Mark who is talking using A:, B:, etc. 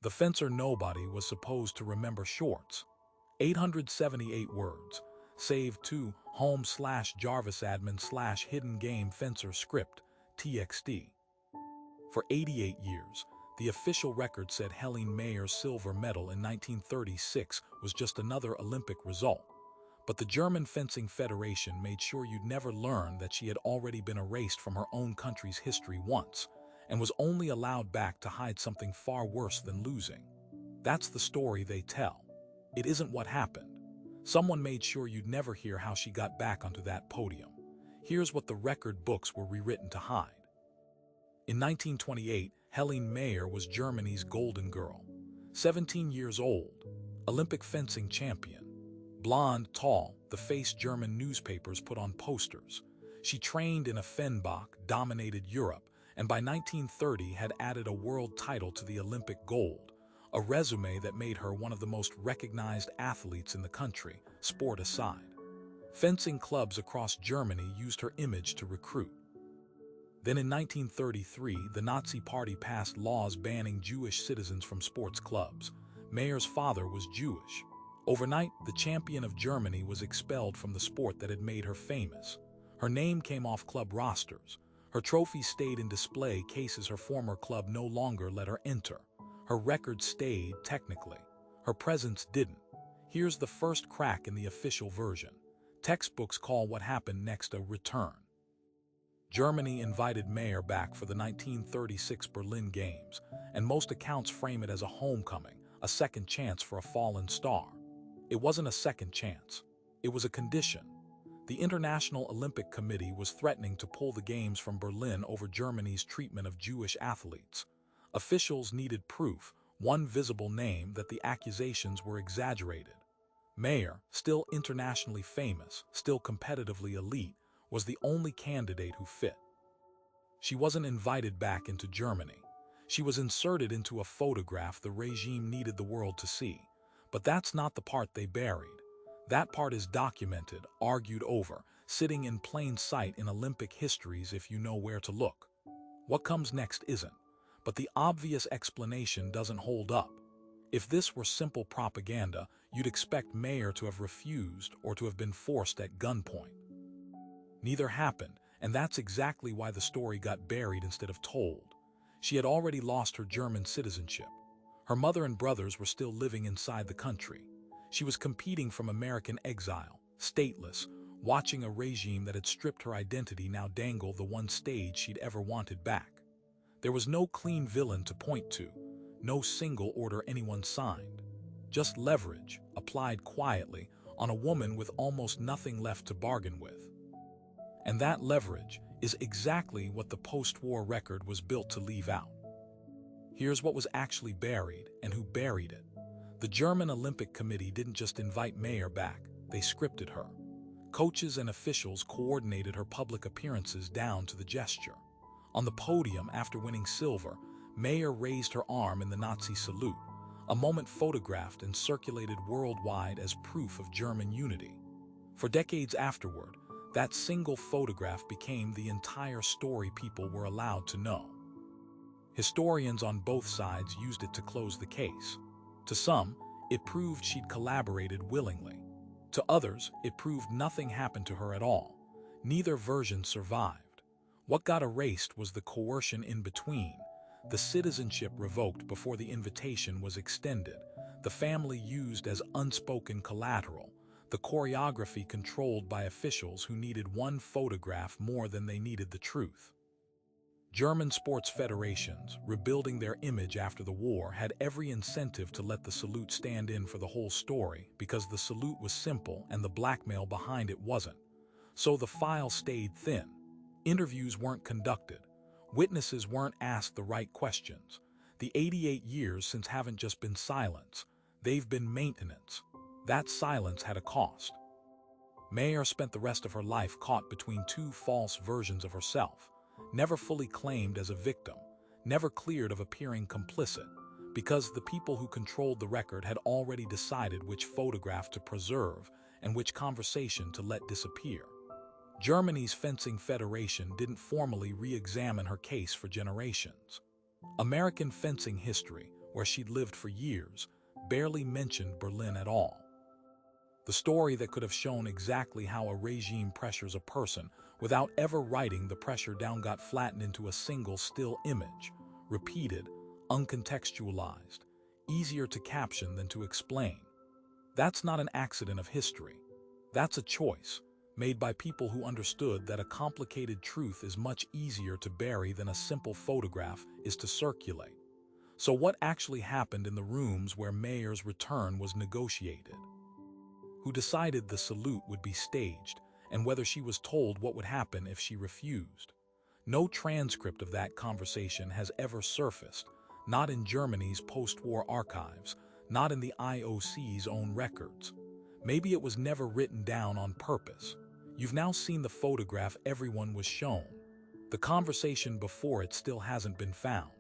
A: The fencer nobody was supposed to remember shorts. 878 words, save to home/jarvisadmin/hidden game fencer script, txt. For 88 years, the official record said Helene Mayer's silver medal in 1936 was just another Olympic result. But the German Fencing Federation made sure you'd never learn that she had already been erased from her own country's history once, and was only allowed back to hide something far worse than losing. That's the story they tell. It isn't what happened. Someone made sure you'd never hear how she got back onto that podium. Here's what the record books were rewritten to hide. In 1928, Helene Mayer was Germany's Golden Girl. 17 years old, Olympic fencing champion. Blonde, tall, the face German newspapers put on posters. She trained in a Fennbach, dominated Europe, and by 1930 had added a world title to the Olympic gold, a resume that made her one of the most recognized athletes in the country, sport aside. Fencing clubs across Germany used her image to recruit. Then in 1933, the Nazi Party passed laws banning Jewish citizens from sports clubs. Mayer's father was Jewish. Overnight, the champion of Germany was expelled from the sport that had made her famous. Her name came off club rosters. Her trophies stayed in display cases her former club no longer let her enter. Her record stayed, technically. Her presence didn't. Here's the first crack in the official version. Textbooks call what happened next a return. Germany invited Mayer back for the 1936 Berlin Games, and most accounts frame it as a homecoming, a second chance for a fallen star. It wasn't a second chance. It was a condition. The International Olympic Committee was threatening to pull the Games from Berlin over Germany's treatment of Jewish athletes. Officials needed proof, one visible name, that the accusations were exaggerated. Mayer, still internationally famous, still competitively elite, was the only candidate who fit. She wasn't invited back into Germany. She was inserted into a photograph the regime needed the world to see. But that's not the part they buried. That part is documented, argued over, sitting in plain sight in Olympic histories if you know where to look. What comes next isn't, but the obvious explanation doesn't hold up. If this were simple propaganda, you'd expect Mayer to have refused or to have been forced at gunpoint. Neither happened, and that's exactly why the story got buried instead of told. She had already lost her German citizenship. Her mother and brothers were still living inside the country. She was competing from American exile, stateless, watching a regime that had stripped her identity now dangle the one stage she'd ever wanted back. There was no clean villain to point to, no single order anyone signed. Just leverage, applied quietly, on a woman with almost nothing left to bargain with. And that leverage is exactly what the post-war record was built to leave out. Here's what was actually buried and who buried it. The German Olympic Committee didn't just invite Mayer back, they scripted her. Coaches and officials coordinated her public appearances down to the gesture. On the podium after winning silver, Mayer raised her arm in the Nazi salute, a moment photographed and circulated worldwide as proof of German unity. For decades afterward, that single photograph became the entire story people were allowed to know. Historians on both sides used it to close the case. To some, it proved she'd collaborated willingly. To others, it proved nothing happened to her at all. Neither version survived. What got erased was the coercion in between, the citizenship revoked before the invitation was extended, the family used as unspoken collateral, the choreography controlled by officials who needed one photograph more than they needed the truth. German sports federations, rebuilding their image after the war, had every incentive to let the salute stand in for the whole story because the salute was simple and the blackmail behind it wasn't. So the file stayed thin. Interviews weren't conducted. Witnesses weren't asked the right questions. The 88 years since haven't just been silence, they've been maintenance. That silence had a cost. Mayer spent the rest of her life caught between two false versions of herself, never fully claimed as a victim, never cleared of appearing complicit, because the people who controlled the record had already decided which photograph to preserve and which conversation to let disappear. Germany's Fencing Federation didn't formally re-examine her case for generations. American fencing history, where she'd lived for years, barely mentioned Berlin at all. The story that could have shown exactly how a regime pressures a person without ever writing the pressure down got flattened into a single still image, repeated, uncontextualized, easier to caption than to explain. That's not an accident of history. That's a choice, made by people who understood that a complicated truth is much easier to bury than a simple photograph is to circulate. So what actually happened in the rooms where Mayer's return was negotiated? Who decided the salute would be staged, and whether she was told what would happen if she refused? No transcript of that conversation has ever surfaced, not in Germany's post-war archives, not in the IOC's own records. Maybe it was never written down on purpose. You've now seen the photograph everyone was shown. The conversation before it still hasn't been found.